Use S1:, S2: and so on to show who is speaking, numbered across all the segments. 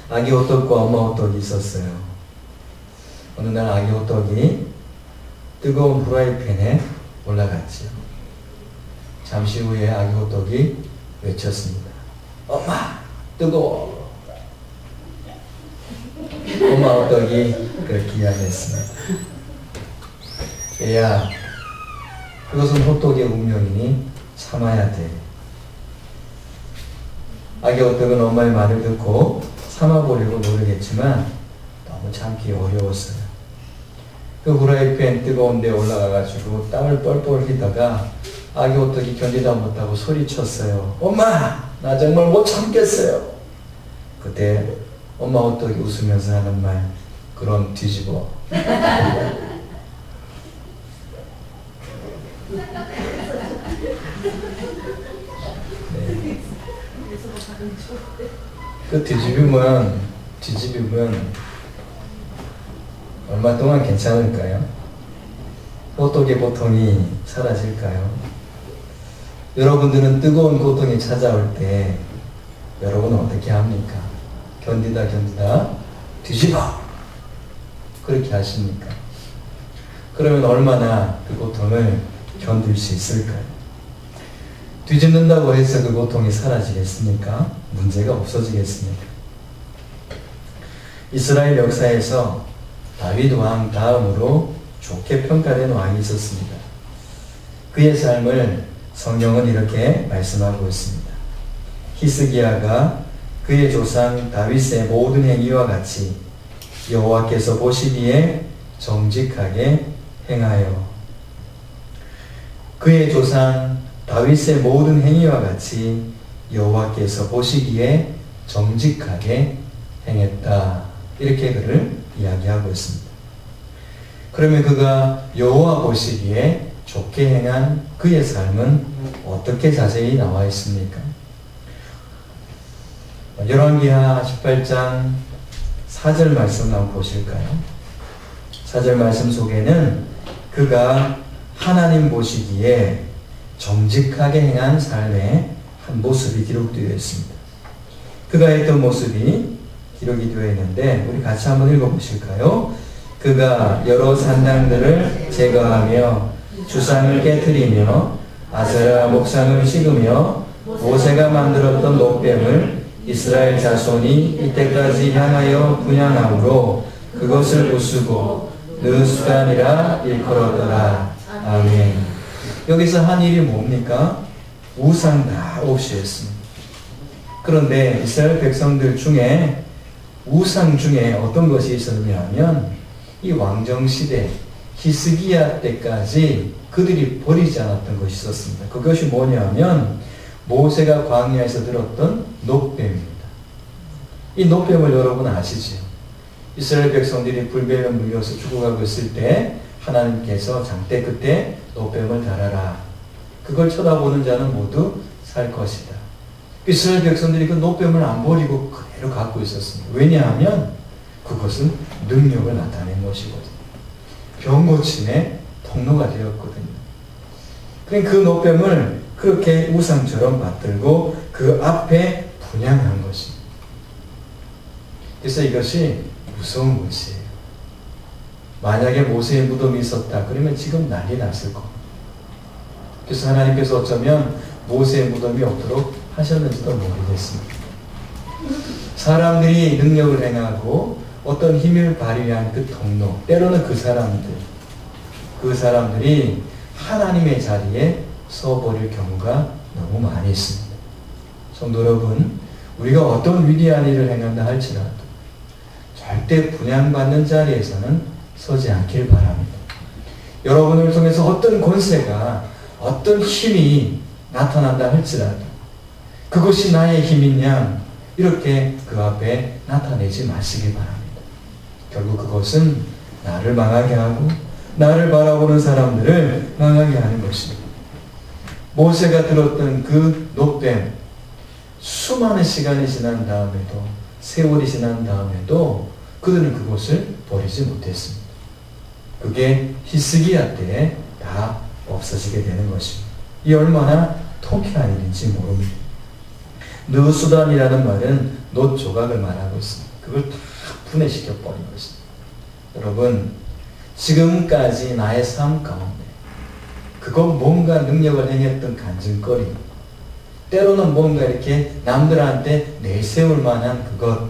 S1: 아기 호떡과 엄마 호떡이 있었어요. 어느 날 아기 호떡이 뜨거운 후라이팬에 올라갔지요. 잠시 후에 아기 호떡이 외쳤습니다. 엄마, 뜨거워. 엄마 호떡이 그렇게 이야기했습니다. 얘야, 그것은 호떡의 운명이니 참아야 돼. 아기 호떡은 엄마의 말을 듣고 참아보려고 노력했지만 너무 참기 어려웠어요. 그 후라이팬 뜨거운 데 올라가가지고 땀을 뻘뻘 흘리다가 아기 호떡이 견디다 못하고 소리쳤어요. 엄마! 나 정말 못 참겠어요. 그때 엄마 호떡이 웃으면서 하는 말, 그럼 뒤집어. 네. 그 뒤집으면 얼마 동안 괜찮을까요? 호떡의 고통이 사라질까요? 여러분들은 뜨거운 고통이 찾아올 때 여러분은 어떻게 합니까? 견디다 뒤집어! 그렇게 하십니까? 그러면 얼마나 그 고통을 견딜 수 있을까요? 뒤집는다고 해서 그 고통이 사라지겠습니까? 문제가 없어지겠습니까? 이스라엘 역사에서 다윗 왕 다음으로 좋게 평가된 왕이 있었습니다. 그의 삶을 성경은 이렇게 말씀하고 있습니다. 히스기야가 그의 조상 다윗의 모든 행위와 같이 여호와께서 보시기에 정직하게 행하여, 그의 조상 다윗의 모든 행위와 같이 여호와께서 보시기에 정직하게 행했다. 이렇게 그를 이야기하고 있습니다. 그러면 그가 여호와 보시기에 좋게 행한 그의 삶은 어떻게 자세히 나와 있습니까? 열왕기하 18장 4절 말씀 한번 보실까요? 4절 말씀 속에는 그가 하나님 보시기에 정직하게 행한 삶의 한 모습이 기록되어 있습니다. 그가 했던 모습이 기록이 되어 있는데 우리 같이 한번 읽어보실까요? 그가 여러 산당들을 제거하며 주상을 깨뜨리며 아세라 목상을 씻으며 모세가 만들었던 노뱀을 이스라엘 자손이 이때까지 향하여 분향함으로 그것을 부수고 느수단이라 일컬었더라. 아멘. 여기서 한 일이 뭡니까? 우상 다 없이했습니다. 그런데 이스라엘 백성들 중에 우상 중에 어떤 것이 있었냐면 이 왕정시대 히스기야 때까지 그들이 버리지 않았던 것이 있었습니다. 그것이 뭐냐면 모세가 광야에서 들었던 노뱀입니다. 이 노뱀을 여러분 아시죠? 이스라엘 백성들이 불뱀에 물려서 죽어가고 있을 때 하나님께서 장대 끝에 노뱀을 달아라. 그걸 쳐다보는 자는 모두 살 것이다. 이스라엘 백성들이 그 노뱀을 안 버리고 그대로 갖고 있었습니다. 왜냐하면 그것은 능력을 나타낸 것이거든요. 병고침의 통로가 되었거든요. 그러니까 그 노뱀을 그렇게 우상처럼 받들고 그 앞에 분향한 것입니다. 그래서 이것이 무서운 것이에요. 만약에 모세의 무덤이 있었다 그러면 지금 난리 났을 겁니다. 그래서 하나님께서 어쩌면 모세의 무덤이 없도록 하셨는지도 모르겠습니다. 사람들이 능력을 행하고 어떤 힘을 발휘한 그 통로, 때로는 그 사람들이 하나님의 자리에 서버릴 경우가 너무 많이 있습니다. 성도 여러분, 우리가 어떤 위대한 일을 행한다 할지라도 절대 분양받는 자리에서는 서지 않길 바랍니다. 여러분을 통해서 어떤 권세가, 어떤 힘이 나타난다 할지라도 그것이 나의 힘인 양 이렇게 그 앞에 나타내지 마시기 바랍니다. 결국 그것은 나를 망하게 하고 나를 바라보는 사람들을 망하게 하는 것입니다. 모세가 들었던 그 노뱀, 수많은 시간이 지난 다음에도, 세월이 지난 다음에도 그들은 그것을 버리지 못했습니다. 그게 히스기야 때에 다 없어지게 되는 것입니다. 이 얼마나 통쾌한 일인지 모릅니다. 느수단이라는 말은 놋 조각을 말하고 있습니다. 그걸 다 분해시켜 버린 것입니다. 여러분, 지금까지 나의 삶 가운데 그건 뭔가 능력을 행했던 간증거리, 때로는 뭔가 이렇게 남들한테 내세울 만한 그것,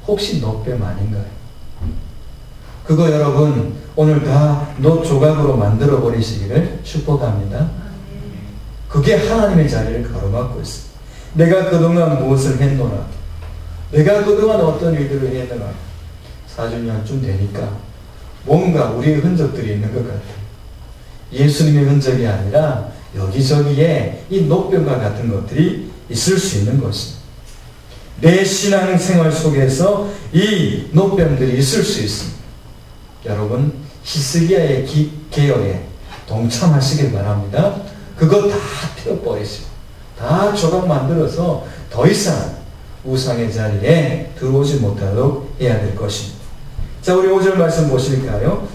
S1: 혹시 노뱀 아닌가요? 그거 여러분 오늘 다 노 조각으로 만들어 버리시기를 축복합니다. 그게 하나님의 자리를 가로막고 있습니다. 내가 그동안 무엇을 했노라, 내가 그동안 어떤 일들을 했노라, 4주년쯤 되니까 뭔가 우리의 흔적들이 있는 것 같아요. 예수님의 흔적이 아니라 여기저기에 이 노병과 같은 것들이 있을 수 있는 것입니다. 내 신앙생활 속에서 이 노병들이 있을 수 있습니다. 여러분, 히스기야의 개혁에 동참하시길 바랍니다. 그거 다 태워버리시고 다 조각 만들어서 더 이상 우상의 자리에 들어오지 못하도록 해야 될 것입니다. 자, 우리 5절 말씀 보실까요?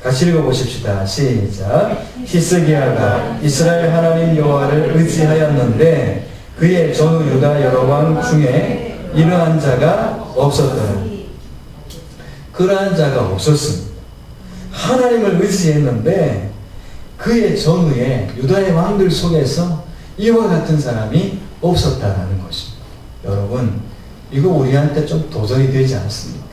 S1: 같이 읽어보십시다. 시작. 히스기야가 이스라엘 하나님 여호와를 의지하였는데 그의 전후 유다 여러 왕 중에 이러한 자가 없었더라. 그러한 자가 없었습니다. 하나님을 의지했는데 그의 전후에 유다의 왕들 속에서 이와 같은 사람이 없었다라는 것입니다. 여러분, 이거 우리한테 좀 도전이 되지 않습니까?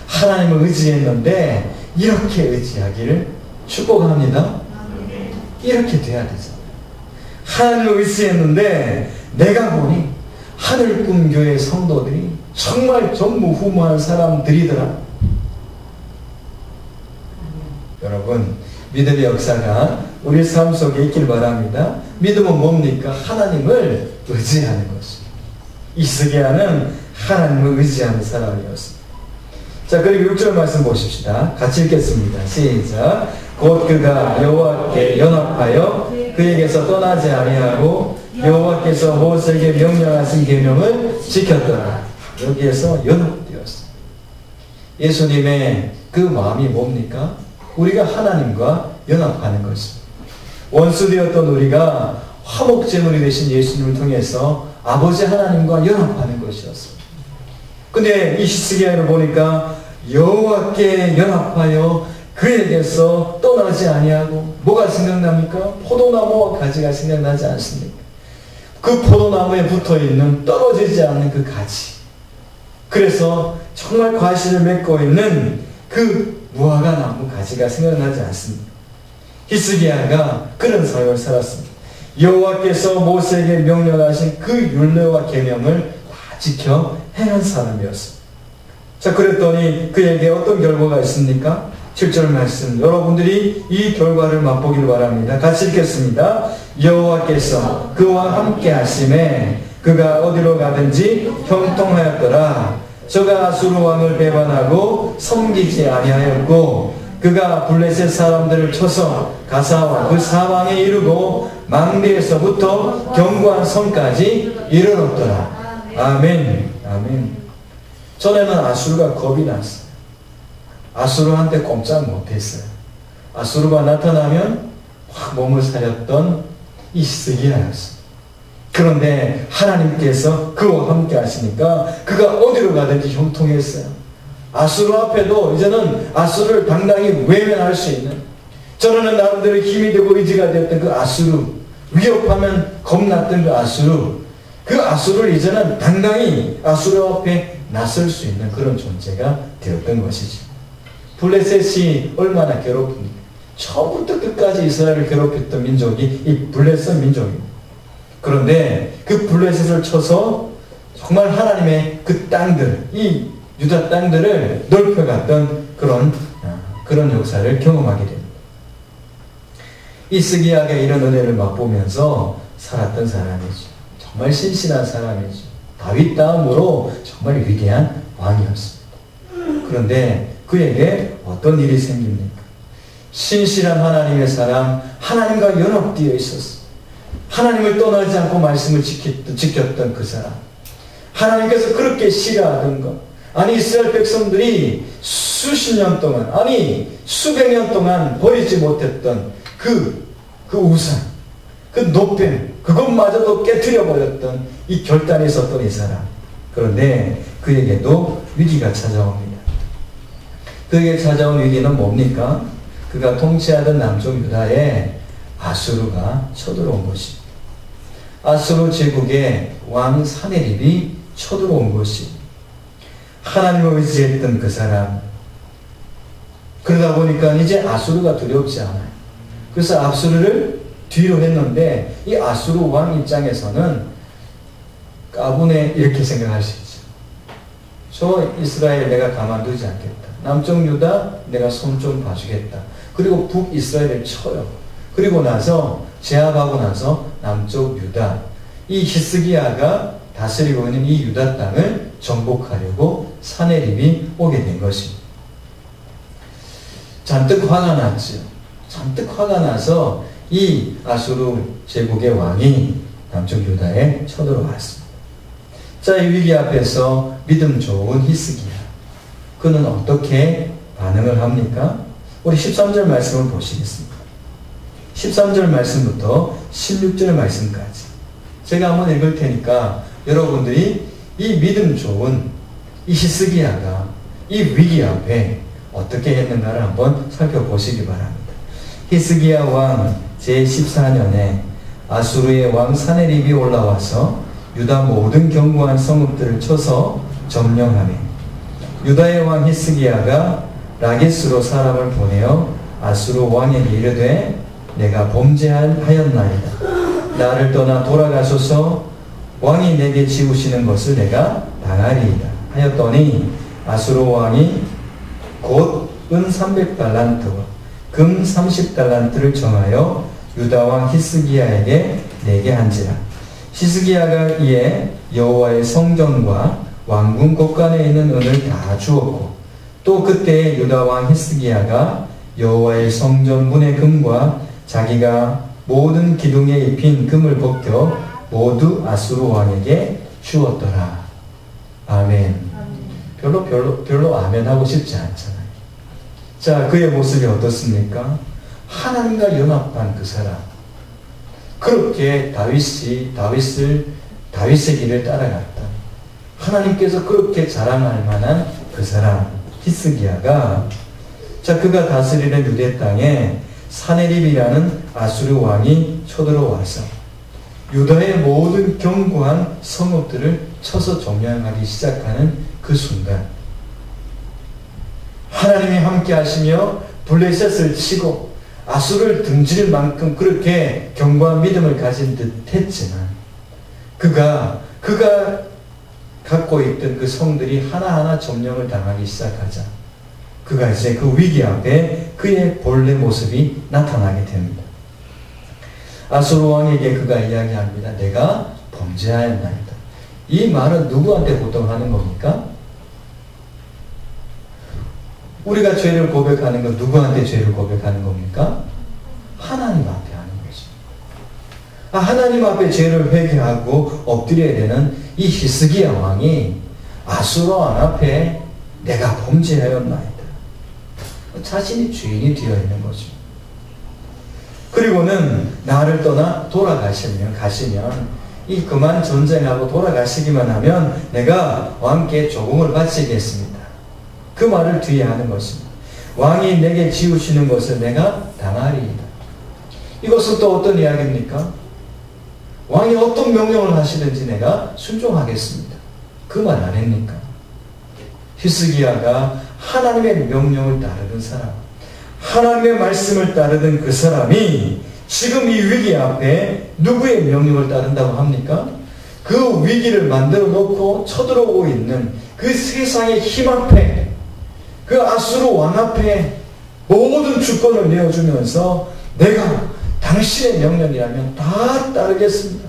S1: 하나님을 의지했는데 이렇게 의지하기를 축복합니다. 이렇게 돼야 되죠. 하나님을 의지했는데 내가 보니 하늘꿈교회 성도들이 정말 전무후무한 사람들이더라. 여러분, 믿음의 역사가 우리 삶 속에 있길 바랍니다. 믿음은 뭡니까? 하나님을 의지하는 것입니다. 히스기야는 하나님을 의지하는 사람이었습니다. 자, 그리고 6절 말씀 보십시다. 같이 읽겠습니다. 시작. 곧 그가 여호와께 연합하여 그에게서 떠나지 아니하고 여호와께서 모세에게 명령하신 계명을 지켰더라. 여기에서 연합되었습니다. 예수님의 그 마음이 뭡니까? 우리가 하나님과 연합하는 것입니다. 원수되었던 우리가 화목제물이 되신 예수님을 통해서 아버지 하나님과 연합하는 것이었습니다. 근데 이 히스기야를 보니까 여호와께 연합하여 그에게서 떠나지 아니하고, 뭐가 생각납니까? 포도나무와 가지가 생각나지 않습니까? 그 포도나무에 붙어있는 떨어지지 않는 그 가지, 그래서 정말 과실을 맺고 있는 그 무화과 나무 가지가 생각나지 않습니다. 히스기야가 그런 삶을 살았습니다. 여호와께서 모세에게 명령하신 그 율례와 계명을 다 지켜 행한 사람이었습니다. 자, 그랬더니 그에게 어떤 결과가 있습니까? 7절 말씀, 여러분들이 이 결과를 맛보길 바랍니다. 같이 읽겠습니다. 여호와께서 그와 함께 하심에 그가 어디로 가든지 형통하였더라. 저가 아수르 왕을 배반하고 섬기지 아니하였고 그가 블레셋 사람들을 쳐서 가사와 그 사방에 이르고 망대에서부터 견고한 성까지 이르렀더라. 아멘. 아멘. 전에는 아수르가 겁이 났어요. 아수르한테 꼼짝 못했어요. 아수르가 나타나면 확 몸을 사렸던 이 히스기야였어요. 그런데 하나님께서 그와 함께 하시니까 그가 어디로 가든지 형통했어요. 아수르 앞에도 이제는 아수르를 당당히 외면할 수 있는, 저는 나름대로 힘이 되고 의지가 되었던 그 아수르, 위협하면 겁났던 그 아수르, 그 아수르를 이제는 당당히 아수르 앞에 나설 수 있는 그런 존재가 되었던 것이죠. 블레셋이 얼마나 괴롭습니까? 처음부터 끝까지 이스라엘을 괴롭혔던 민족이 이 블레셋 민족입니다. 그런데 그 블레셋을 쳐서 정말 하나님의 그 땅들, 이 유다 땅들을 넓혀갔던 그런 역사를 경험하게 됩니다. 히스기야가 이런 은혜를 맛보면서 살았던 사람이죠. 정말 신실한 사람이죠. 다윗 다음으로 정말 위대한 왕이었습니다. 그런데 그에게 어떤 일이 생깁니까? 신실한 하나님의 사람, 하나님과 연합되어 있었습니다. 하나님을 떠나지 않고 말씀을 지켰던 그 사람, 하나님께서 그렇게 싫어하던 것, 아니 이스라엘 백성들이 수십 년 동안, 아니 수백 년 동안 버리지 못했던 그 우상, 그 노뱀, 그것마저도 깨트려 버렸던 이 결단이 있었던 이 사람, 그런데 그에게도 위기가 찾아옵니다. 그에게 찾아온 위기는 뭡니까? 그가 통치하던 남쪽 유다에 아수르가 쳐들어온 것입니다. 아수르 제국의 왕 사네립이 쳐들어온 것이 하나님을 의지했던 그 사람, 그러다 보니까 이제 아수르가 두렵지 않아요. 그래서 아수르를 뒤로 했는데 이 아수르 왕 입장에서는 까부네 이렇게 생각할 수 있죠. 저 이스라엘 내가 가만두지 않겠다. 남쪽 유다 내가 손 좀 봐주겠다. 그리고 북이스라엘을 쳐요. 그리고 나서 제압하고 나서 남쪽 유다, 이 히스기야가 다스리고 있는 이 유다 땅을 정복하려고 사네립이 오게 된 것입니다. 잔뜩 화가 났죠. 잔뜩 화가 나서 이 아수르 제국의 왕이 남쪽 유다에 쳐들어왔습니다. 자, 이 위기 앞에서 믿음 좋은 히스기야, 그는 어떻게 반응을 합니까? 우리 13절 말씀을 보시겠습니다. 13절 말씀부터 16절 말씀까지 제가 한번 읽을 테니까 여러분들이 이 믿음 좋은 이 히스기야가 이 위기 앞에 어떻게 했는가를 한번 살펴보시기 바랍니다. 히스기야 왕 제14년에 아수르의 왕 사네립이 올라와서 유다 모든 견고한 성읍들을 쳐서 점령하며 유다의 왕 히스기야가 라게스로 사람을 보내어 아수르 왕에게 이르되 내가 범죄하였나이다. 나를 떠나 돌아가소서. 왕이 내게 지우시는 것을 내가 당하리이다 하였더니 아수르 왕이 곧 은 300달란트와 금 30달란트를 정하여 유다 왕 히스기야에게 내게 한지라. 히스기야가 이에 여호와의 성전과 왕궁 곳간에 있는 은을 다 주었고 또 그때 유다 왕 히스기야가 여호와의 성전 문의 금과 자기가 모든 기둥에 입힌 금을 벗겨 모두 아수르 왕에게 주었더라. 아멘. 별로 아멘 하고 싶지 않잖아요. 자, 그의 모습이 어떻습니까? 하나님과 연합한 그 사람. 그렇게 다윗의 길을 따라갔다. 하나님께서 그렇게 자랑할 만한 그 사람 히스기야가, 자, 그가 다스리는 유대 땅에 사네립이라는 아수르 왕이 쳐들어와서 유다의 모든 견고한 성읍들을 쳐서 점령하기 시작하는 그 순간 하나님이 함께 하시며 블레셋을 치고 아수르를 등질 만큼 그렇게 견고한 믿음을 가진 듯 했지만 그가 갖고 있던 그 성들이 하나하나 점령을 당하기 시작하자 그가 이제 그 위기 앞에 그의 본래 모습이 나타나게 됩니다. 아수르 왕에게 그가 이야기합니다. 내가 범죄하였나이다. 이 말은 누구한테 보통 하는 겁니까? 우리가 죄를 고백하는 건 누구한테 죄를 고백하는 겁니까? 하나님 앞에 하는 거죠. 하나님 앞에 죄를 회개하고 엎드려야 되는 이 히스기야 왕이 아수르 왕 앞에 내가 범죄하였나이다. 자신이 죄인이 되어 있는 거죠. 그리고는 나를 떠나 가시면 이 그만 전쟁하고 돌아가시기만 하면 내가 왕께 조공을 바치겠습니다. 그 말을 뒤에 하는 것입니다. 왕이 내게 지우시는 것을 내가 당하리이다. 이것은 또 어떤 이야기입니까? 왕이 어떤 명령을 하시든지 내가 순종하겠습니다. 그 말 안 했니까? 히스기야가 하나님의 명령을 따르는 사람, 하나님의 말씀을 따르던 그 사람이 지금 이 위기 앞에 누구의 명령을 따른다고 합니까? 그 위기를 만들어 놓고 쳐들어오고 있는 그 세상의 힘 앞에, 그 아수르 왕 앞에 모든 주권을 내어주면서 내가 당신의 명령이라면 다 따르겠습니다.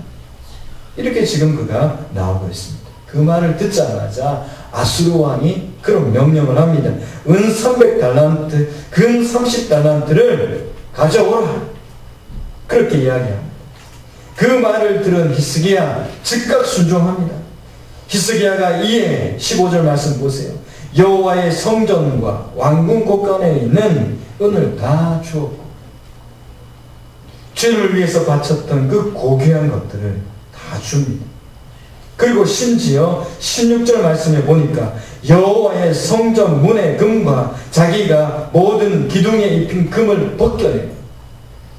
S1: 이렇게 지금 그가 나오고 있습니다. 그 말을 듣자마자 아수르 왕이 그런 명령을 합니다. 은 300달란트, 금 30달란트를 가져오라. 그렇게 이야기합니다. 그 말을 들은 히스기야 즉각 순종합니다. 히스기야가 이에 15절 말씀 보세요. 여호와의 성전과 왕궁 곳간에 있는 은을 다 주었고 죄를 위해서 바쳤던 그 고귀한 것들을 다 줍니다. 그리고 심지어 16절 말씀에 보니까 여호와의 성전 문의 금과 자기가 모든 기둥에 입힌 금을 벗겨내요.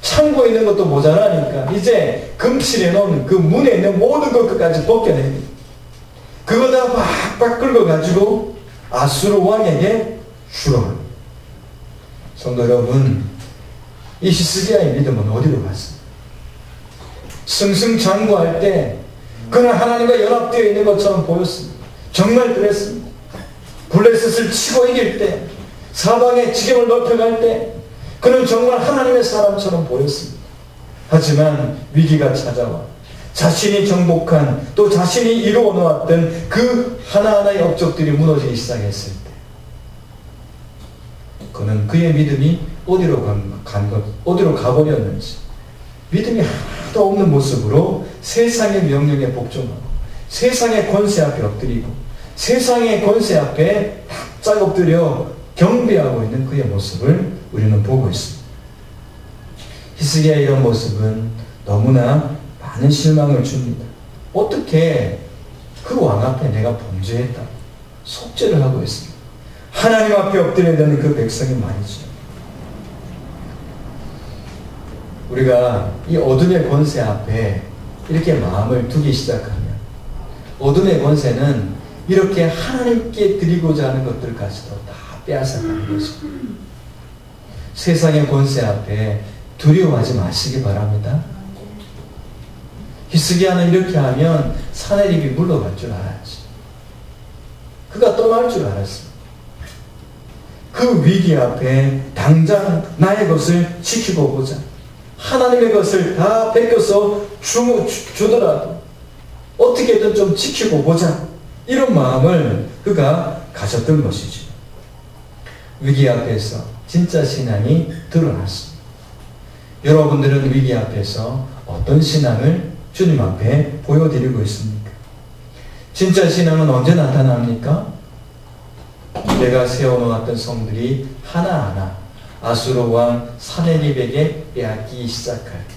S1: 창고에 있는 것도 모자라니까 이제 금칠해 놓은 그 문에 있는 모든 것까지 벗겨냅니다. 그거 다 박박 긁어가지고 아수르 왕에게 주러. 성도 여러분, 이 히스기야의 믿음은 어디로 갔습니까? 승승장구할 때 그는 하나님과 연합되어 있는 것처럼 보였습니다. 정말 그랬습니다. 블레셋을 치고 이길 때, 사방의 지경을 넓혀갈 때 그는 정말 하나님의 사람처럼 보였습니다. 하지만 위기가 찾아와 자신이 정복한, 또 자신이 이루어 놓았던 그 하나하나의 업적들이 무너지기 시작했을 때 그는 그의 믿음이 어디로 어디로 가버렸는지, 믿음이 하나도 없는 모습으로 세상의 명령에 복종하고 세상의 권세 앞에 엎드리고 세상의 권세 앞에 탁 엎드려 경배하고 있는 그의 모습을 우리는 보고 있습니다. 히스기야의 이런 모습은 너무나 많은 실망을 줍니다. 어떻게 그 왕 앞에 내가 범죄했다, 속죄를 하고 있습니다. 하나님 앞에 엎드려야 되는 그 백성이 말이죠. 우리가 이 어둠의 권세 앞에 이렇게 마음을 두기 시작하면, 어둠의 권세는 이렇게 하나님께 드리고자 하는 것들까지도 다 빼앗아가는 것입니다. 세상의 권세 앞에 두려워하지 마시기 바랍니다. 히스기야는 이렇게 하면 사내립이 물러갈 줄 알았지. 그가 떠날 줄 알았습니다. 그 위기 앞에 당장 나의 것을 지키고 보자. 하나님의 것을 다 뺏겨서 주더라도 어떻게든 좀 지키고 보자. 이런 마음을 그가 가졌던 것이죠. 위기 앞에서 진짜 신앙이 드러났습니다. 여러분들은 위기 앞에서 어떤 신앙을 주님 앞에 보여드리고 있습니까? 진짜 신앙은 언제 나타납니까? 내가 세워놓았던 성들이 하나하나 아수르 왕 사네립에게 빼앗기기 시작할 때,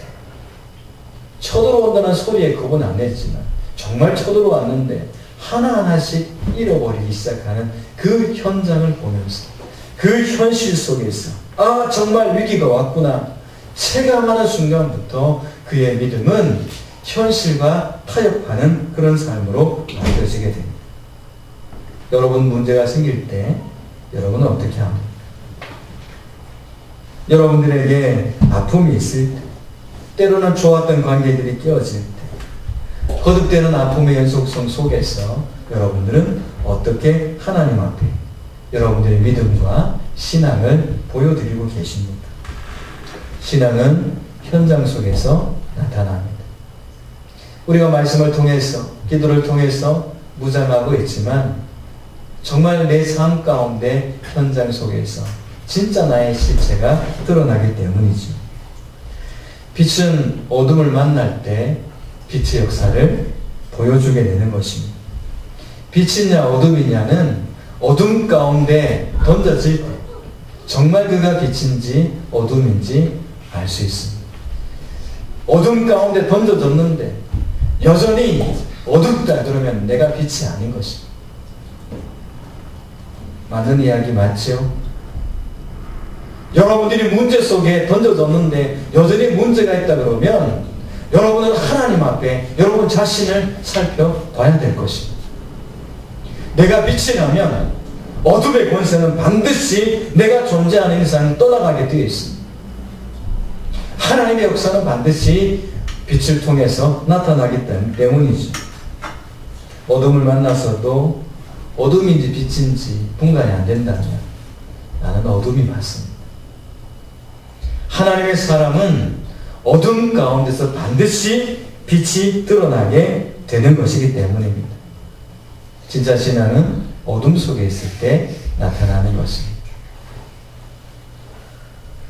S1: 쳐들어온다는 소리에 겁은 안 냈지만 정말 쳐들어왔는데 하나하나씩 잃어버리기 시작하는 그 현장을 보면서, 그 현실 속에서 아, 정말 위기가 왔구나 체감하는 순간부터 그의 믿음은 현실과 타협하는 그런 삶으로 만들어지게 됩니다. 여러분, 문제가 생길 때 여러분은 어떻게 합니까? 여러분들에게 아픔이 있을 때, 때로는 좋았던 관계들이 깨어질 때, 거듭되는 아픔의 연속성 속에서 여러분들은 어떻게 하나님 앞에 여러분들의 믿음과 신앙을 보여드리고 계십니까? 신앙은 현장 속에서 나타납니다. 우리가 말씀을 통해서, 기도를 통해서 무장하고 있지만 정말 내 삶 가운데 현장 속에서 진짜 나의 실체가 드러나기 때문이죠. 빛은 어둠을 만날 때 빛의 역사를 보여주게 되는 것입니다. 빛이냐 어둠이냐는 어둠 가운데 던져질 때 정말 그가 빛인지 어둠인지 알 수 있습니다. 어둠 가운데 던져졌는데 여전히 어둡다 그러면 내가 빛이 아닌 것입니다. 맞는 이야기 맞죠? 여러분들이 문제 속에 던져졌는데 여전히 문제가 있다 그러면 여러분은 하나님 앞에 여러분 자신을 살펴봐야 될 것입니다. 내가 빛이라면 어둠의 권세는 반드시 내가 존재하는 이상 떠나가게 되어 있습니다. 하나님의 역사는 반드시 빛을 통해서 나타나기 때문이죠. 어둠을 만나서도 어둠인지 빛인지 분간이 안 된다면 나는 어둠이 맞습니다. 하나님의 사람은 어둠 가운데서 반드시 빛이 드러나게 되는 것이기 때문입니다. 진짜 신앙은 어둠 속에 있을 때 나타나는 것입니다.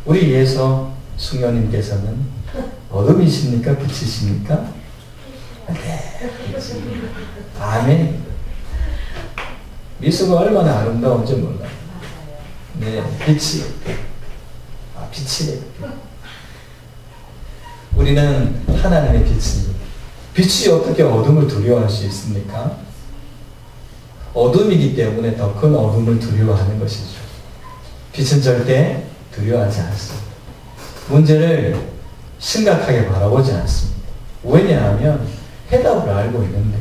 S1: 우리 예서 숙녀님께서는 어둠이십니까? 빛이십니까? 네, 빛입니다. 아멘. 미소가 얼마나 아름다운지 몰라요. 네, 빛이. 빛이래요. 우리는 하나님의 빛입니다. 빛이 어떻게 어둠을 두려워할 수 있습니까? 어둠이기 때문에 더 큰 어둠을 두려워하는 것이죠. 빛은 절대 두려워하지 않습니다. 문제를 심각하게 바라보지 않습니다. 왜냐하면 해답을 알고 있는데,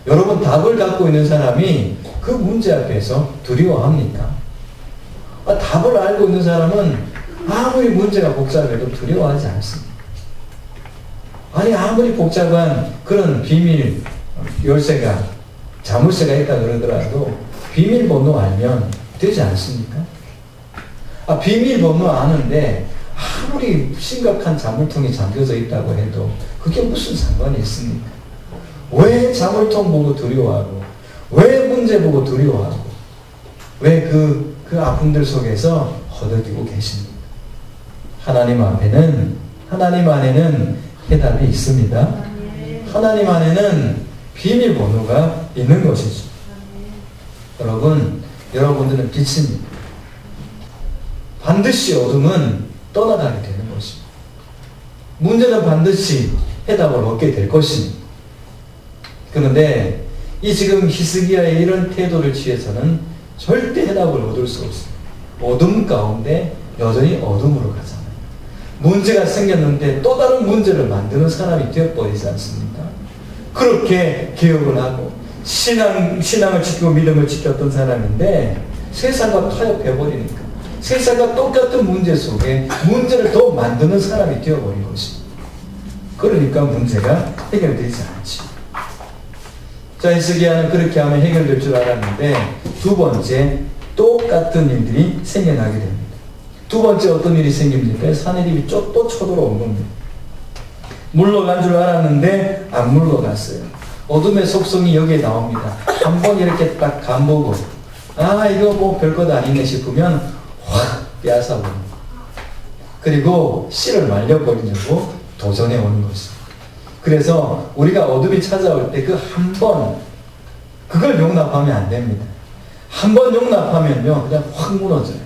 S1: 여러분 답을 갖고 있는 사람이 그 문제 앞에서 두려워합니까? 답을 알고 있는 사람은 아무리 문제가 복잡해도 두려워하지 않습니다. 아니 아무리 복잡한 그런 비밀 열쇠가 자물쇠가 있다 그러더라도 비밀번호 알면 되지 않습니까? 비밀번호 아는데 아무리 심각한 자물통이 잠겨져 있다고 해도 그게 무슨 상관이 있습니까? 왜 자물통 보고 두려워하고, 왜 문제 보고 두려워하고, 왜 그 아픔들 속에서 허덕이고 계십니까? 하나님 안에는 해답이 있습니다. 하나님 안에는 비밀번호가 있는 것이죠. 여러분들은 빛입니다. 반드시 어둠은 떠나가게 되는 것입니다. 문제는 반드시 해답을 얻게 될 것입니다. 그런데 이 지금 히스기야의 이런 태도를 취해서는 절대 해답을 얻을 수 없습니다. 어둠 가운데 여전히 어둠으로 가잖아요. 문제가 생겼는데 또 다른 문제를 만드는 사람이 되어버리지 않습니까? 그렇게 개혁을 하고 신앙을 지키고 믿음을 지켰던 사람인데 세상과 타협해버리니까 세상과 똑같은 문제 속에 문제를 더 만드는 사람이 되어버린 것입니다. 그러니까 문제가 해결되지 않지. 자, 히스기야는 그렇게 하면 해결될 줄 알았는데 두 번째 똑같은 일들이 생겨나게 됩니다. 두 번째 어떤 일이 생깁니까? 산헤립이 또 쳐들어온 겁니다. 물러간 줄 알았는데 안 물러갔어요. 어둠의 속성이 여기에 나옵니다. 한번 이렇게 딱 간보고 이거 뭐 별것 아니네 싶으면 확 빼앗아버립니다. 그리고 씨를 말려버리려고 도전해 오는 것입니다. 그래서 우리가 어둠이 찾아올 때 그 한 번 그걸 용납하면 안 됩니다. 한 번 용납하면요 그냥 확 무너져요.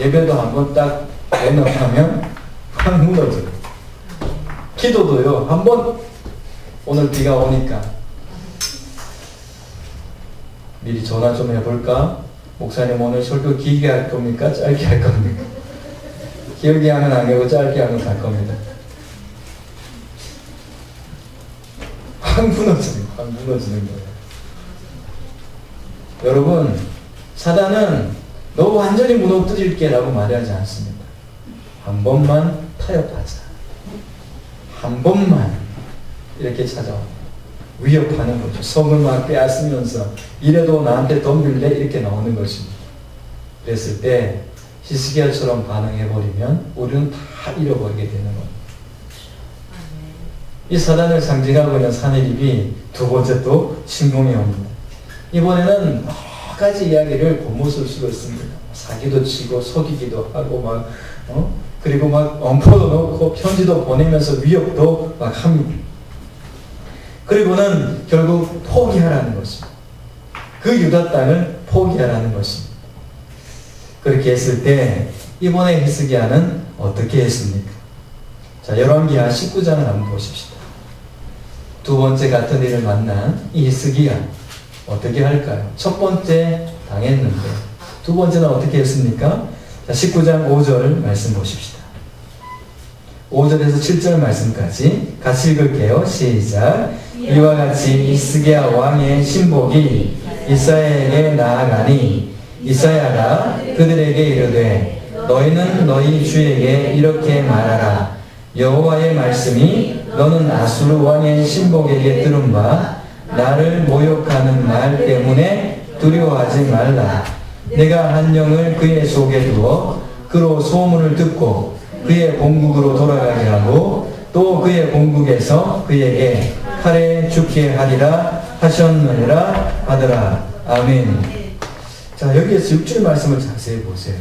S1: 예배도 한 번 딱 용납하면 확 무너져요. 기도도요 한 번 오늘 비가 오니까 미리 전화 좀 해볼까? 목사님 오늘 설교 길게 할 겁니까? 짧게 할 겁니까? 길게 하면 안 되고 짧게 하면 갈 겁니다. 확 무너지는 거예요. 여러분, 사단은 너 완전히 무너뜨릴게 라고 말하지 않습니다. 한 번만 타협하자. 한 번만 이렇게 찾아와 위협하는 거죠. 성을 막 빼앗으면서 이래도 나한테 돈 빌래? 이렇게 나오는 것입니다. 그랬을 때 히스기야처럼 반응해버리면 우리는 다 잃어버리게 되는 겁니다. 이 사단을 상징하고 있는 산헤립이 두 번째 또 침공해 옵니다. 이번에는 여러 가지 이야기를 곤모술수로 씁니다. 사기도 치고 속이기도 하고 그리고 막 엄포도 넣고 편지도 보내면서 위협도 막 합니다. 그리고는 결국 포기하라는 것입니다. 그 유다 땅을 포기하라는 것입니다. 그렇게 했을 때 이번에 히스기야는 어떻게 했습니까? 자, 열왕기하 19장을 한번 보십시다. 두 번째 같은 일을 만난 이 히스기야 어떻게 할까요? 첫 번째 당했는데 두 번째는 어떻게 했습니까? 자, 19장 5절 말씀 보십시다. 5절에서 7절 말씀까지 같이 읽을게요. 시작. 이와 같이 히스기야 왕의 신복이 이사야에게 나아가니 이사야가 그들에게 이르되 너희는 너희 주에게 이렇게 말하라. 여호와의 말씀이 너는 아수르 왕의 신복에게 들은 바 나를 모욕하는 말 때문에 두려워하지 말라. 내가 한 영을 그의 속에 두어 그로 소문을 듣고 그의 본국으로 돌아가게 하고 또 그의 본국에서 그에게 칼에 죽게 하리라 하셨느니라 하더라. 아멘. 자, 여기에서 6절 말씀을 자세히 보세요.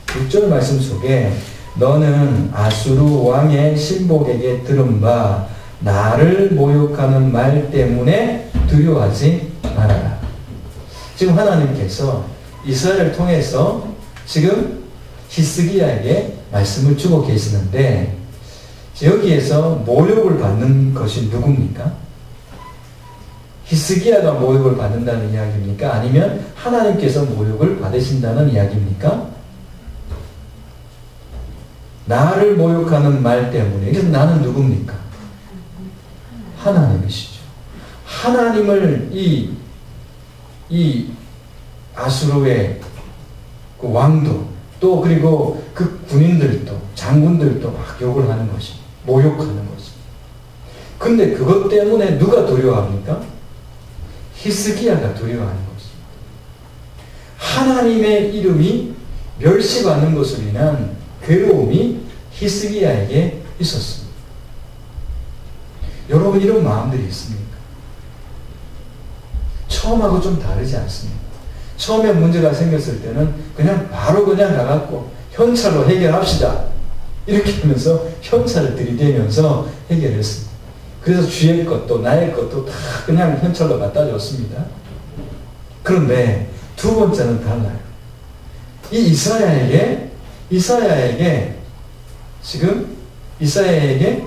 S1: 6절 말씀 속에 너는 아수르 왕의 신복에게 들은 바 나를 모욕하는 말 때문에 두려워하지 말아라. 지금 하나님께서 이스라엘을 통해서 지금 히스기야에게 말씀을 주고 계시는데 여기에서 모욕을 받는 것이 누굽니까? 히스기야가 모욕을 받는다는 이야기입니까? 아니면 하나님께서 모욕을 받으신다는 이야기입니까? 나를 모욕하는 말 때문에. 그래서 나는 누굽니까? 하나님이시죠. 하나님을 이 아수르의 그 왕도 또 그리고 그 군인들도 장군들도 막 욕을 하는 것이, 모욕하는 것이. 근데 그것 때문에 누가 두려워합니까? 히스기야가 두려워하는 것입니다. 하나님의 이름이 멸시받는 것으로 인한 괴로움이 히스기야에게 있었습니다. 여러분 이런 마음들이 있습니까? 처음하고 좀 다르지 않습니까? 처음에 문제가 생겼을 때는 그냥 바로 그냥 가갖고 현찰로 해결합시다. 이렇게 하면서 현찰을 들이대면서 해결했습니다. 그래서 주의 것도 나의 것도 다 그냥 현찰로 갖다 줬습니다. 그런데 두 번째는 달라요. 이 이사야에게 지금 이사야에게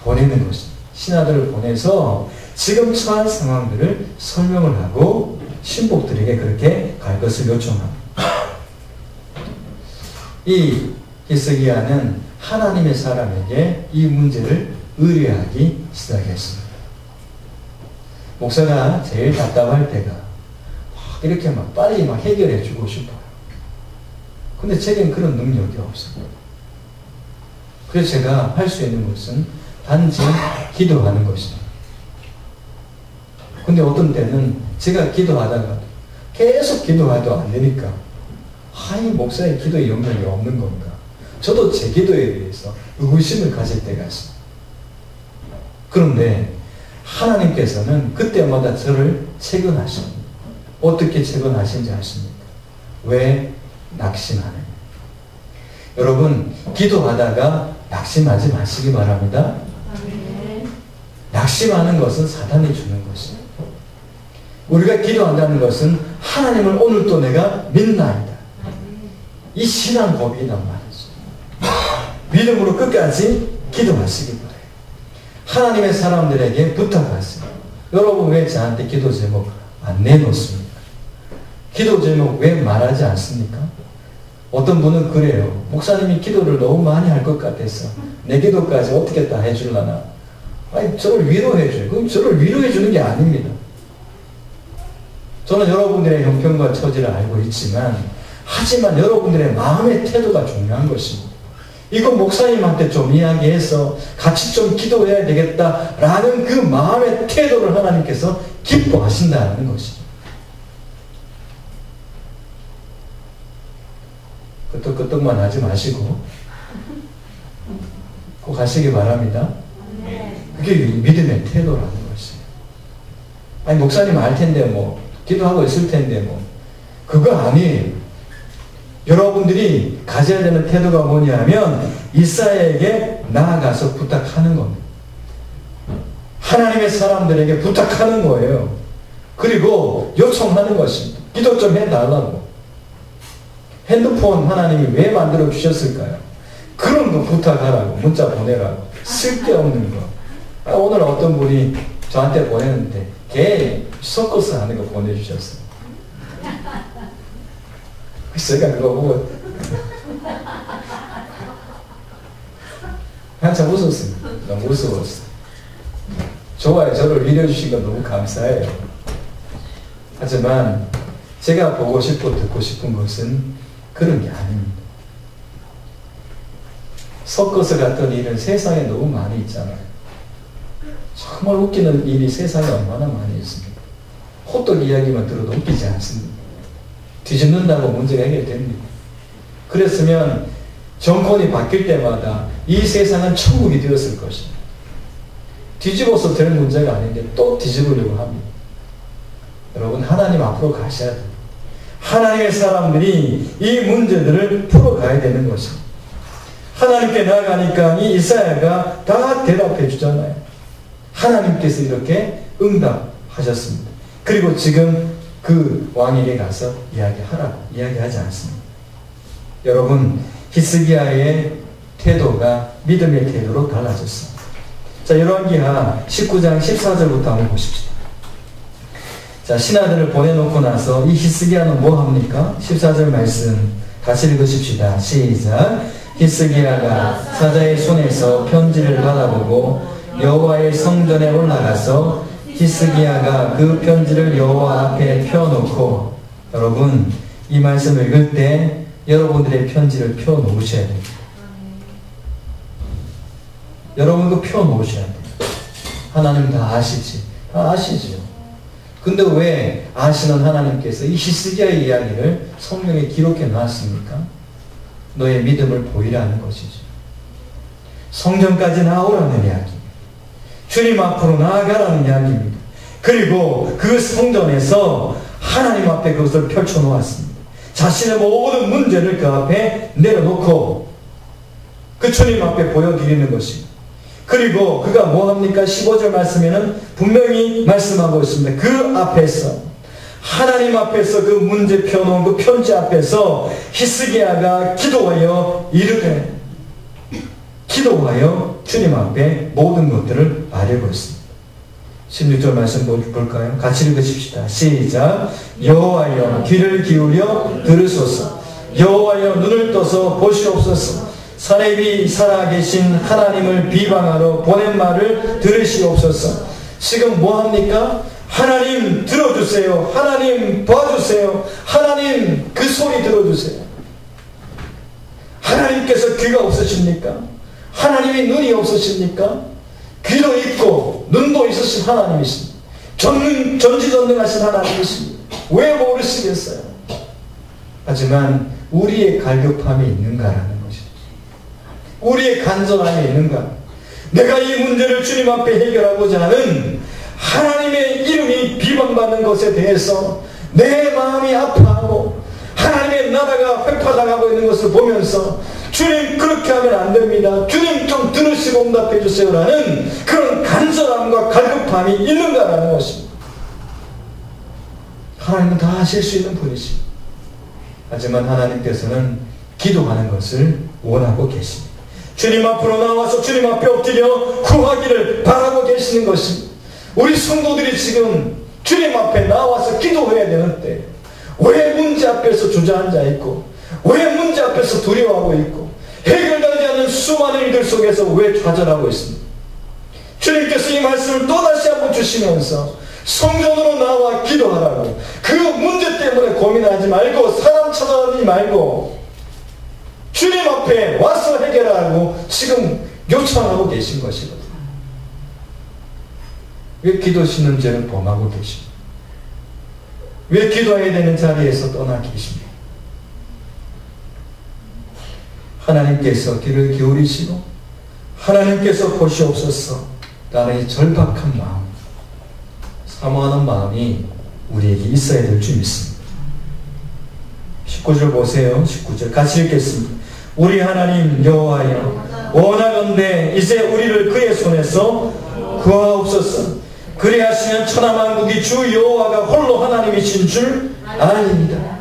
S1: 보내는 것입니다. 신하들을 보내서 지금 처한 상황들을 설명을 하고 신복들에게 그렇게 갈 것을 요청합니다. 이 히스기야는 하나님의 사람에게 이 문제를 의뢰하기 시작했습니다. 목사가 제일 답답할 때가 이렇게 막 빨리 막 해결해 주고 싶어요. 근데 제겐 그런 능력이 없어요. 그래서 제가 할 수 있는 것은 단지 기도하는 것입니다. 근데 어떤 때는 제가 기도하다가 계속 기도해도 안 되니까 이 목사의 기도에 영향이 없는 건가? 저도 제 기도에 대해서 의구심을 가질 때가 있습니다. 그런데 하나님께서는 그때마다 저를 채근하십니다. 어떻게 채근하신지 아십니까? 왜 낙심하느냐? 여러분 기도하다가 낙심하지 마시기 바랍니다. 낙심하는 것은 사단이 주는 것입니다. 우리가 기도한다는 것은 하나님을 오늘도 내가 믿나이다. 이 신앙 고백이란 말이죠. 믿음으로 끝까지 기도하시기 바랍니다. 하나님의 사람들에게 부탁하세요. 여러분 왜 저한테 기도 제목 안 내놓습니까? 기도 제목 왜 말하지 않습니까? 어떤 분은 그래요. 목사님이 기도를 너무 많이 할 것 같아서 내 기도까지 어떻게 다 해주려나. 아니 저를 위로해줘요. 그럼 저를 위로해주는 게 아닙니다. 저는 여러분들의 형편과 처지를 알고 있지만 하지만 여러분들의 마음의 태도가 중요한 것입니다. 이거 목사님한테 좀 이야기해서 같이 좀 기도해야 되겠다라는 그 마음의 태도를 하나님께서 기뻐하신다는 것이죠. 끄떡끄떡만 하지 마시고 꼭 가시기 바랍니다. 그게 믿음의 태도라는 것이에요. 아니 목사님 알 텐데 뭐 기도하고 있을 텐데 뭐 그거 아니에요. 여러분들이 가져야 되는 태도가 뭐냐면 이사야에게 나아가서 부탁하는 겁니다. 하나님의 사람들에게 부탁하는 거예요. 그리고 요청하는 것입니다. 기도 좀 해달라고. 핸드폰 하나님이 왜 만들어 주셨을까요? 그런 거 부탁하라고. 문자 보내라고. 쓸데없는 거. 오늘 어떤 분이 저한테 보냈는데 걔 서커스 하는 거 보내주셨어요. 제가 그거 보고 한참 웃었습니다. 너무 웃어웠어요. 좋아요. 저를 믿어주신 건 너무 감사해요. 하지만 제가 보고 싶고 듣고 싶은 것은 그런 게 아닙니다. 서커스 같은 일은 세상에 너무 많이 있잖아요. 정말 웃기는 일이 세상에 얼마나 많이 있습니다. 호떡 이야기만 들어도 웃기지 않습니다. 뒤집는다고 문제가 해결됩니다. 그랬으면 정권이 바뀔 때마다 이 세상은 천국이 되었을 것입니다. 뒤집어서 될 문제가 아닌데 또 뒤집으려고 합니다. 여러분 하나님 앞으로 가셔야 돼요. 하나님의 사람들이 이 문제들을 풀어가야 되는 것입니다. 하나님께 나아가니까 이 이사야가 다 대답해 주잖아요. 하나님께서 이렇게 응답하셨습니다. 그리고 지금 그 왕에게 가서 이야기하라고 이야기하지 않습니다. 여러분 히스기야의 태도가 믿음의 태도로 달라졌습니다. 자, 열왕기하 19장 14절부터 한번 보십시다. 자, 신하들을 보내놓고 나서 이 히스기야는 뭐 합니까? 14절 말씀 같이 읽으십시다. 시작. 히스기야가 사자의 손에서 편지를 받아보고 여호와의 성전에 올라가서 히스기야가 그 편지를 여호와 앞에 펴놓고, 여러분 이 말씀을 읽을 때 여러분들의 편지를 펴놓으셔야 됩니다. 여러분도 펴놓으셔야 돼요. 하나님 다 아시지? 다 아시죠? 근데 왜 아시는 하나님께서 이 히스기야의 이야기를 성경에 기록해 놨습니까? 너의 믿음을 보이라는 것이죠. 성전까지 나오라는 이야기, 주님 앞으로 나아가라는 이야기입니다. 그리고 그 성전에서 하나님 앞에 그것을 펼쳐놓았습니다. 자신의 모든 문제를 그 앞에 내려놓고 그 주님 앞에 보여드리는 것입니다. 그리고 그가 뭐합니까? 15절 말씀에는 분명히 말씀하고 있습니다. 그 앞에서, 하나님 앞에서 그 문제 펴놓은 그 편지 앞에서 히스기야가 기도하여 이르되, 기도하여 주님 앞에 모든 것들을 아뢰고 있습니다. 16절 말씀 볼까요? 같이 읽으십시다. 시작. 여호와여 귀를 기울여 들으소서. 여호와여 눈을 떠서 보시옵소서. 산에 위 살아계신 하나님을 비방하러 보낸 말을 들으시옵소서. 지금 뭐합니까? 하나님 들어주세요. 하나님 봐주세요. 하나님 그 소리 들어주세요. 하나님께서 귀가 없으십니까? 하나님이 눈이 없으십니까? 귀도 있고 눈도 있으신 하나님이십니다. 전지전능하신 하나님이십니다. 왜 모르시겠어요? 하지만 우리의 갈급함이 있는가라는 것이죠. 우리의 간절함이 있는가? 내가 이 문제를 주님 앞에 해결하고자 하는 하나님의 이름이 비방받는 것에 대해서 내 마음이 아파하고 하나님의 나라가 획파당하고 있는 것을 보면서 주님 그렇게 하면 안 됩니다. 주님 좀 들으시고 응답해 주세요라는 그런 간절함과 갈급함이 있는가라는 것입니다. 하나님은 다 하실 수 있는 분이십니다. 하지만 하나님께서는 기도하는 것을 원하고 계십니다. 주님 앞으로 나와서 주님 앞에 엎드려 구하기를 바라고 계시는 것입니다. 우리 성도들이 지금 주님 앞에 나와서 기도해야 되는데 왜 문제 앞에서 주저앉아 있고, 왜 문제 앞에서 두려워하고 있고, 해결되지 않는 수많은 일들 속에서 왜 좌절하고 있습니까? 주님께서 이 말씀을 또다시 한번 주시면서 성전으로 나와 기도하라고, 그 문제 때문에 고민하지 말고 사람 찾아다니지 말고 주님 앞에 와서 해결하라고 지금 요청하고 계신 것이거든요. 왜 기도 신음죄를 범하고 계십니까? 왜 기도해야 되는 자리에서 떠나 계십니까? 하나님께서 귀를 기울이시고 하나님께서 보시옵소서. 나는 이 절박한 마음, 사모하는 마음이 우리에게 있어야 될 줄 믿습니다. 19절 보세요. 19절 같이 읽겠습니다. 우리 하나님 여호와여, 원하건대 이제 우리를 그의 손에서 구하옵소서. 그리하시면 천하만국이 주 여호와가 홀로 하나님이신 줄 아닙니다.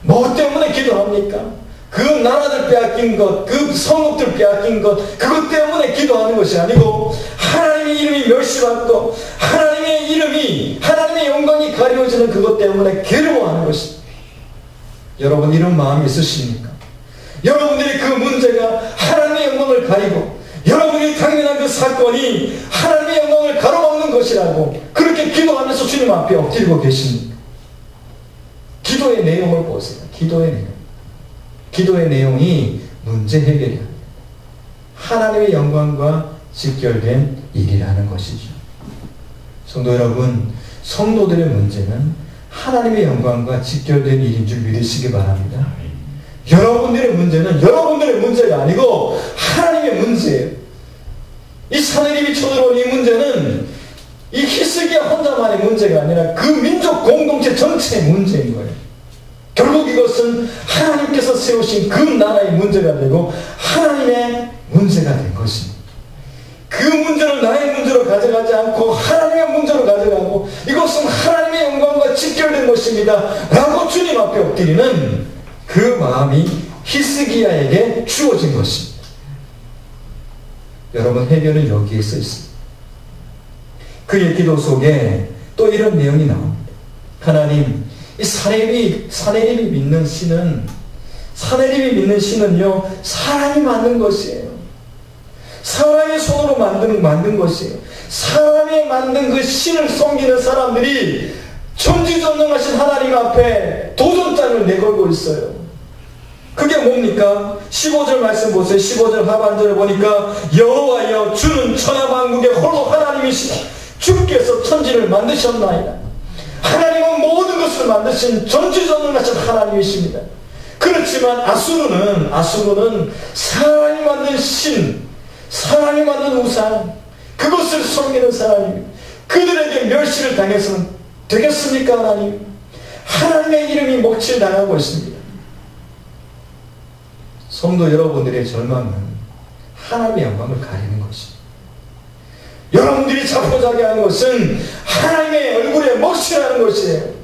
S1: 뭐 때문에 기도합니까? 그 나라들 빼앗긴 것, 그 성읍들 빼앗긴 것, 그것 때문에 기도하는 것이 아니고 하나님의 이름이 멸시받고 하나님의 이름이, 하나님의 영광이 가려지는 그것 때문에 괴로워하는 것입니다. 여러분 이런 마음이 있으십니까? 여러분들이 그 문제가 하나님의 영광을 가리고 여러분이 당면한 그 사건이 하나님의 영광을 가로막는 것이라고 그렇게 기도하면서 주님 앞에 엎드리고 계십니까? 기도의 내용을 보세요. 기도의 내용. 기도의 내용이 문제 해결이야. 하나님의 영광과 직결된 일이라는 것이죠. 성도 여러분, 성도들의 문제는 하나님의 영광과 직결된 일인 줄 믿으시기 바랍니다. 여러분들의 문제는 여러분들의 문제가 아니고 하나님의 문제예요. 이 산헤립이 쳐들어온 이 문제는 이 히스기야 혼자만의 문제가 아니라 그 민족 공동체 전체의 문제인 거예요. 결국 이것은 하나님께서 세우신 그 나라의 문제가 되고 하나님의 문제가 된 것입니다. 그 문제를 나의 문제로 가져가지 않고 하나님의 문제로 가져가고 이것은 하나님의 영광과 직결된 것입니다 라고 주님 앞에 엎드리는 그 마음이 히스기야에게 주어진 것입니다. 여러분, 해결은 여기에 써 있습니다. 그의 기도 속에 또 이런 내용이 나옵니다. 하나님, 이 사내립이 믿는 신은, 사내립이 믿는 신은요, 사람이 만든 것이에요. 사람의 손으로 만든 것이에요. 사람이 만든 그 신을 섬기는 사람들이 전지전능하신 하나님 앞에 도전장을 내걸고 있어요. 그게 뭡니까? 15절 말씀 보세요. 15절 하반절을 보니까 여호와여 주는 천하만국의 홀로 하나님이시다. 주께서 천지를 만드셨나이다. 하나님은 모든 것을 만드신 전지전능하신 하나님이십니다. 그렇지만 아수르는 사람이 만든 신, 사람이 만든 우상, 그것을 섬기는 사람입니다. 그들에게 멸시를 당해서는 되겠습니까? 하나님의 이름이 먹칠당하고 있습니다. 성도 여러분들의 절망은 하나님의 영광을 가리는 것입니다. 여러분들이 자포자기 하는 것은 하나님의 얼굴에 먹칠하는 것이에요.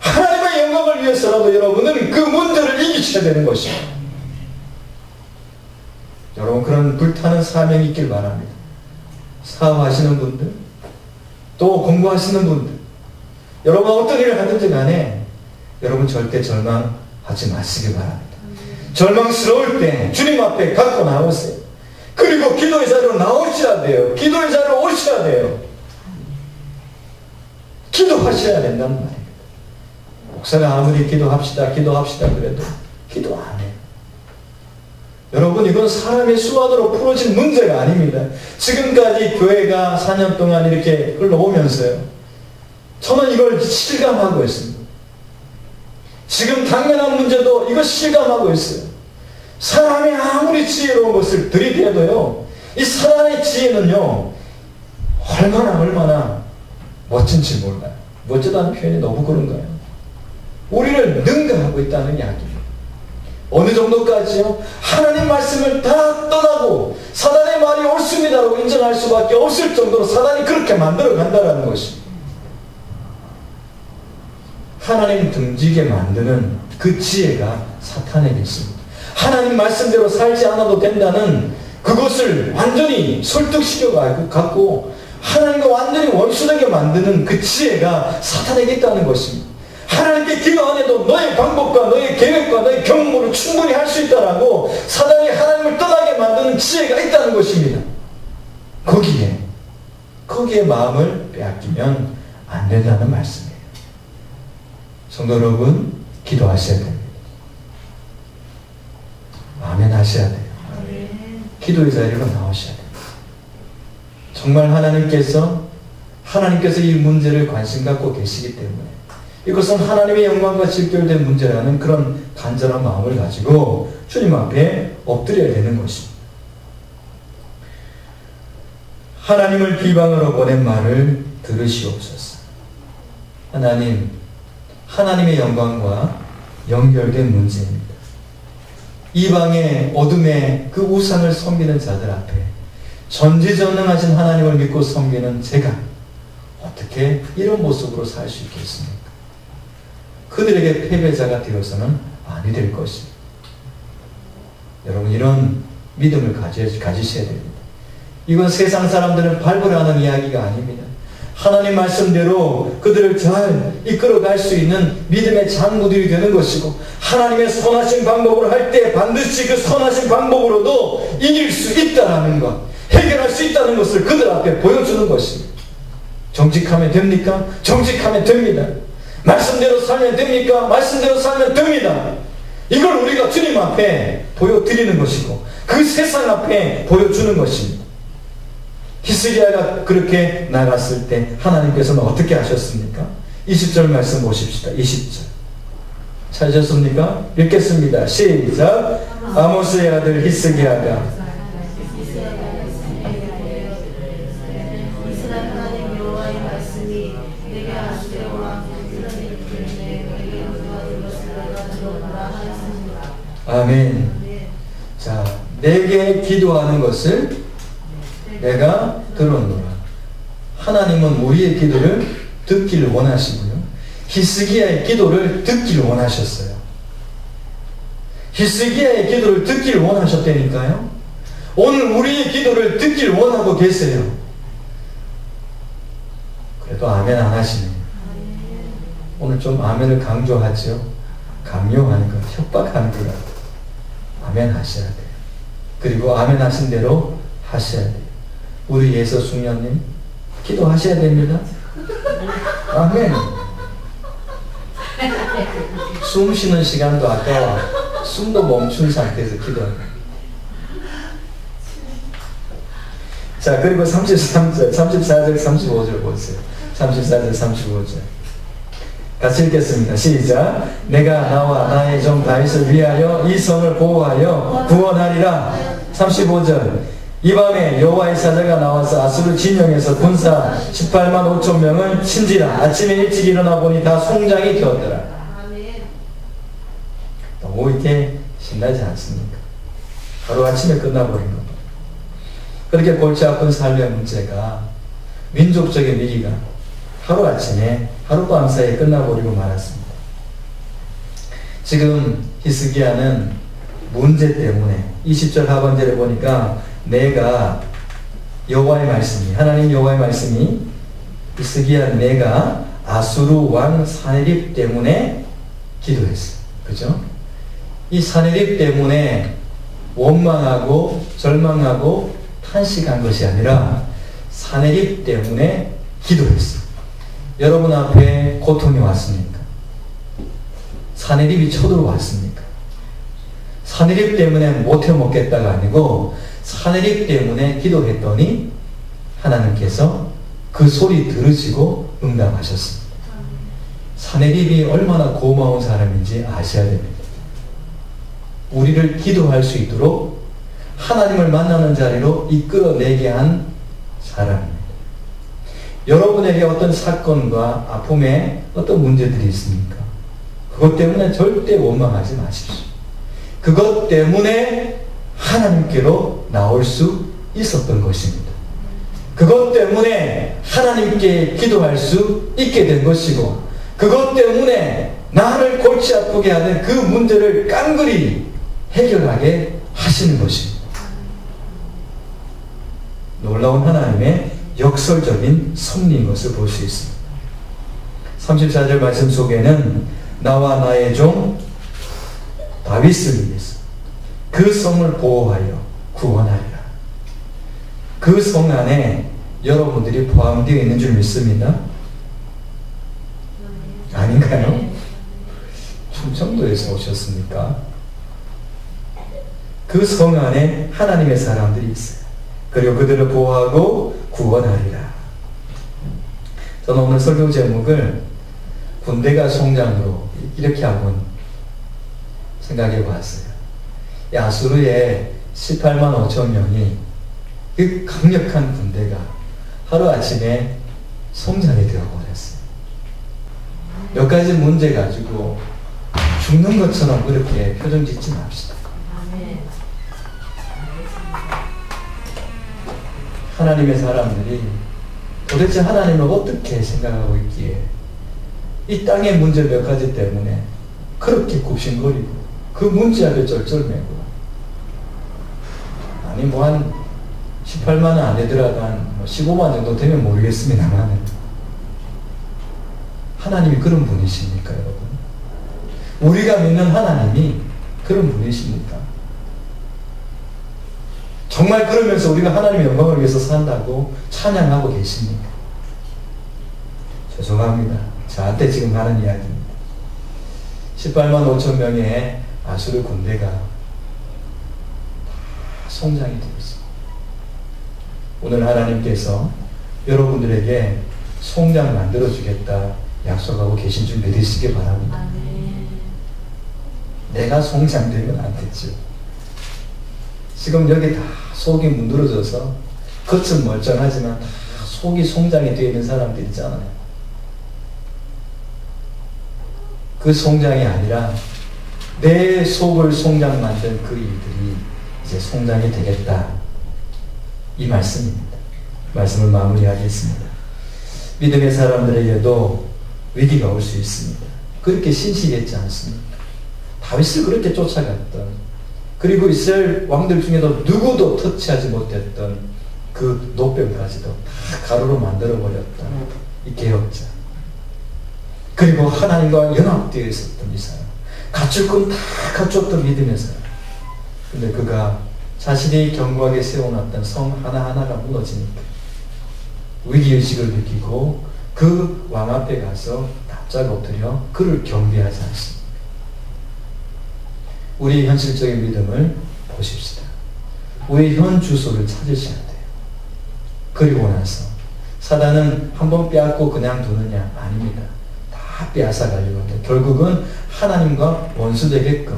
S1: 하나님의 영광을 위해서라도 여러분은 그 문제를 이기셔야 되는 것입니다. 여러분, 그런 불타는 사명이 있길 바랍니다. 사업하시는 분들, 또 공부하시는 분들, 여러분 어떤 일을 하든지 간에 여러분 절대 절망하지 마시기 바랍니다. 절망스러울 때 주님 앞에 갖고 나오세요. 그리고 기도의 자리로 나오셔야 돼요. 기도의 자리로 오셔야 돼요. 기도하셔야 된다는 말입니다. 목사가 아무리 기도합시다 그래도 기도 안 해요. 여러분, 이건 사람의 수완으로 풀어진 문제가 아닙니다. 지금까지 교회가 4년 동안 이렇게 흘러오면서요, 저는 이걸 실감하고 있습니다. 지금 당면한 문제도 이거 실감하고 있어요. 사람이 아무리 지혜로운 것을 들이대도요, 이 사람의 지혜는요, 얼마나 멋진지 몰라요. 멋지다는 표현이 너무 그런가요? 우리를 능가하고 있다는 이야기예요. 어느 정도까지요? 하나님 말씀을 다 떠나고 사단의 말이 옳습니다라고 인정할 수밖에 없을 정도로 사단이 그렇게 만들어 간다는 것입니다. 하나님 등지게 만드는 그 지혜가 사탄에게 있습니다. 하나님 말씀대로 살지 않아도 된다는 그것을 완전히 설득시켜갖고 하나님과 완전히 원수되게 만드는 그 지혜가 사탄에게 있다는 것입니다. 하나님께 기도 안 해도 너의 방법과 너의 계획과 너의 경험으로 충분히 할 수 있다라고 사단이 하나님을 떠나게 만드는 지혜가 있다는 것입니다. 거기에 마음을 빼앗기면 안 된다는 말씀이에요. 성도 여러분, 기도하셔야 됩니다. 아멘 하셔야 돼요. 기도의 자리로 나오셔야 돼요. 정말 하나님께서 이 문제를 관심 갖고 계시기 때문에 이것은 하나님의 영광과 직결된 문제라는 그런 간절한 마음을 가지고 주님 앞에 엎드려야 되는 것입니다. 하나님을 비방으로 보낸 말을 들으시옵소서. 하나님의 영광과 연결된 문제입니다. 이방의 어둠의 그 우상을 섬기는 자들 앞에 전지전능하신 하나님을 믿고 섬기는 제가 어떻게 이런 모습으로 살 수 있겠습니까? 그들에게 패배자가 되어서는 아니 될 것입니다. 여러분, 이런 믿음을 가지셔야 됩니다. 이건 세상 사람들은 발굴하는 이야기가 아닙니다. 하나님 말씀대로 그들을 잘 이끌어갈 수 있는 믿음의 장구들이 되는 것이고, 하나님의 선하신 방법으로 할 때 반드시 그 선하신 방법으로도 이길 수 있다는 것, 해결할 수 있다는 것을 그들 앞에 보여주는 것입니다. 정직하면 됩니까? 정직하면 됩니다. 말씀대로 살면 됩니까? 말씀대로 살면 됩니다. 이걸 우리가 주님 앞에 보여드리는 것이고 그 세상 앞에 보여주는 것입니다. 히스기야가 그렇게 나갔을 때 하나님께서는 어떻게 하셨습니까? 20절 말씀 보십시다. 20절 찾으셨습니까? 읽겠습니다. 시작. 아모스의 아들 히스기야가 아멘. 자, 내게 기도하는 것을 내가 들었노라. 하나님은 우리의 기도를 듣기를 원하시고요, 히스기야의 기도를 듣기를 원하셨어요. 히스기야의 기도를 듣기를 원하셨다니까요. 오늘 우리의 기도를 듣길 원하고 계세요. 그래도 아멘 안 하시네요. 오늘 좀 아멘을 강조하죠. 강요하는 것, 협박하는 것 같아요. 아멘 하셔야 돼요. 그리고 아멘 하신 대로 하셔야 돼요. 우리 예서 숙녀님 기도하셔야 됩니다. 아멘. 숨 쉬는 시간도 아까워. 숨도 멈춘 상태에서 기도합니다. 자, 그리고 33절, 34절, 35절 보세요. 34절, 35절. 같이 읽겠습니다. 시작. 내가 나와 나의 종 다윗을 위하여 이 성을 보호하여 구원하리라. 35절. 이 밤에 여호와의 사자가 나와서 아수르 진영에서 군사 18만 5천 명을 친지라. 아침에 일찍 일어나 보니 다 송장이 되었더라. 너무 이렇게 신나지 않습니까? 하루 아침에 끝나버린 겁니다. 그렇게 골치 아픈 삶의 문제가, 민족적인 위기가 하루 아침에, 하룻밤 사이에 끝나버리고 말았습니다. 지금 히스기야는 문제 때문에 20절 하반절에 보니까 내가 여호와의 말씀이, 하나님 여호와의 말씀이 히스기야 내가 아수르 왕 사네립 때문에 기도했어요. 그죠? 이 사네립 때문에 원망하고 절망하고 탄식한 것이 아니라 사네립 때문에 기도했어요. 여러분 앞에 고통이 왔습니까? 사네립이 쳐들어왔습니까? 사네립 때문에 못 해먹겠다가 아니고 사네립 때문에 기도했더니 하나님께서 그 소리 들으시고 응답하셨습니다. 사네립이 얼마나 고마운 사람인지 아셔야 됩니다. 우리를 기도할 수 있도록 하나님을 만나는 자리로 이끌어내게 한 사람입니다. 여러분에게 어떤 사건과 아픔에 어떤 문제들이 있습니까? 그것 때문에 절대 원망하지 마십시오. 그것 때문에 하나님께로 나올 수 있었던 것입니다. 그것 때문에 하나님께 기도할 수 있게 된 것이고, 그것 때문에 나를 골치 아프게 하는 그 문제를 깡그리 해결하게 하시는 것입니다. 놀라운 하나님의 역설적인 섭리인 것을 볼 수 있습니다. 34절 말씀 속에는 나와 나의 종 다윗을 위해서 그 성을 보호하여 구원하리라. 그 성 안에 여러분들이 포함되어 있는 줄 믿습니다. 아닌가요? 충청도에서 오셨습니까? 그 성 안에 하나님의 사람들이 있어요. 그리고 그들을 보호하고 구원하리라. 저는 오늘 설교 제목을 군대가 송장으로 이렇게 한번 생각해 봤어요. 아수르의 18만 5천 명이 그 강력한 군대가 하루아침에 송장이 되어버렸어요. 몇 가지 문제 가지고 죽는 것처럼 그렇게 표정 짓지 맙시다. 하나님의 사람들이 도대체 하나님을 어떻게 생각하고 있기에 이 땅의 문제 몇 가지 때문에 그렇게 굽신거리고 그 문제 앞에 쩔쩔매고, 아니 뭐 한 18만 원 안 되더라도 한 15만 정도 되면 모르겠습니다만 하나님이 그런 분이십니까 여러분? 우리가 믿는 하나님이 그런 분이십니까? 정말 그러면서 우리가 하나님의 영광을 위해서 산다고 찬양하고 계십니까? 죄송합니다. 저한테 지금 하는 이야기입니다. 18만 5천 명의 아수르 군대가 송장이 되어 있습니다. 오늘 하나님께서 여러분들에게 송장 만들어주겠다 약속하고 계신 줄 믿으시기 바랍니다. 내가 송장되면 안 되죠. 지금 여기 다 속이 문드러져서 겉은 멀쩡하지만 다 속이 송장이 되어 있는 사람들 있잖아요. 그 송장이 아니라 내 속을 송장 만든 그 일들이 이제 송장이 되겠다. 이 말씀입니다. 말씀을 마무리하겠습니다. 믿음의 사람들에게도 위기가 올 수 있습니다. 그렇게 신실했지 않습니까? 다윗을 그렇게 쫓아갔던 그리고 이스라엘 왕들 중에도 누구도 터치하지 못했던 그 노병까지도 다 가루로 만들어버렸던 이 개혁자. 그리고 하나님과 연합되어 있었던 이 사람. 갖출 건 다 갖췄던 믿음의 사람. 근데 그가 자신이 견고하게 세워놨던 성 하나하나가 무너지니까 위기의식을 느끼고 그 왕 앞에 가서 납작 엎드려 그를 경배하지 않습니다. 우리의 현실적인 믿음을 보십시다. 우리의 현 주소를 찾으셔야 돼요. 그리고 나서 사단은 한번 빼앗고 그냥 두느냐? 아닙니다. 다 빼앗아 가려고 합니다. 결국은 하나님과 원수되게끔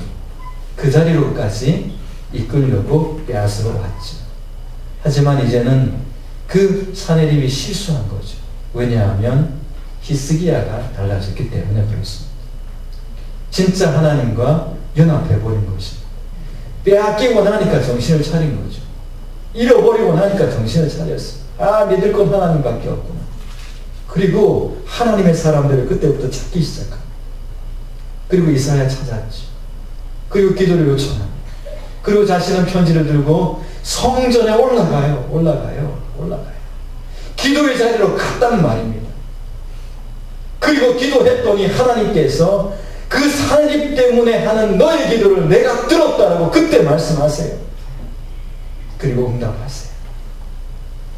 S1: 그 자리로까지 이끌려고 빼앗으러 왔죠. 하지만 이제는 그 사내립이 실수한 거죠. 왜냐하면 히스기야가 달라졌기 때문에 그렇습니다. 진짜 하나님과 연합해버린 것입니다. 빼앗기고 나니까 정신을 차린 거죠. 잃어버리고 나니까 정신을 차렸어요. 아, 믿을 건 하나님밖에 없구나. 그리고 하나님의 사람들을 그때부터 찾기 시작합니다. 그리고 이사야 찾았죠. 그리고 기도를 요청합니다. 그리고 자신은 편지를 들고 성전에 올라가요. 기도의 자리로 갔단 말입니다. 그리고 기도했더니 하나님께서 그 사내립 때문에 하는 너의 기도를 내가 들었다라고 그때 말씀하세요. 그리고 응답하세요.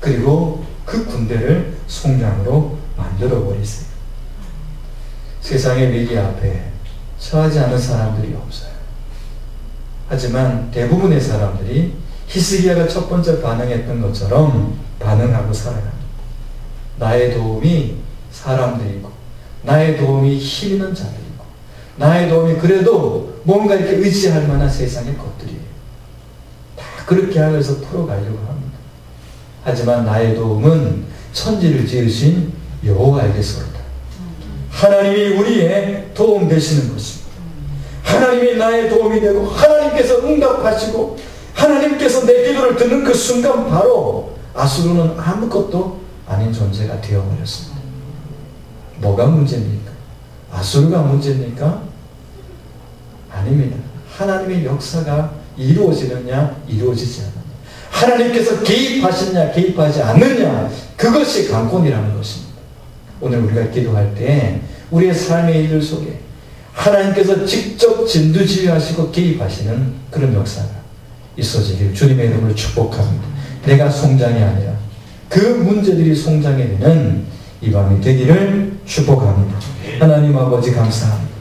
S1: 그리고 그 군대를 송장으로 만들어버리세요. 세상의 위기 앞에 처하지 않은 사람들이 없어요. 하지만 대부분의 사람들이 히스기야가 첫 번째 반응했던 것처럼 반응하고 살아갑니다. 나의 도움이 사람들이고 나의 도움이 힘 있는 자들이고 나의 도움이 그래도 뭔가 이렇게 의지할 만한 세상의 것들이에요. 다 그렇게 하면서 풀어가려고 합니다. 하지만 나의 도움은 천지를 지으신 여호와에게서로다. 하나님이 우리의 도움 되시는 것입니다. 하나님이 나의 도움이 되고 하나님께서 응답하시고 하나님께서 내 기도를 듣는 그 순간 바로 아수르는 아무것도 아닌 존재가 되어버렸습니다. 뭐가 문제입니까? 아수르가 문제입니까? 아닙니다. 하나님의 역사가 이루어지느냐 이루어지지 않느냐, 하나님께서 개입하시느냐 개입하지 않느냐, 그것이 관건이라는 것입니다. 오늘 우리가 기도할 때 우리의 삶의 일들 속에 하나님께서 직접 진두지휘하시고 개입하시는 그런 역사가 있어지길 주님의 이름으로 축복합니다. 내가 송장이 아니라 그 문제들이 송장이 되는 이 밤이 되기를 축복합니다. 하나님 아버지 감사합니다.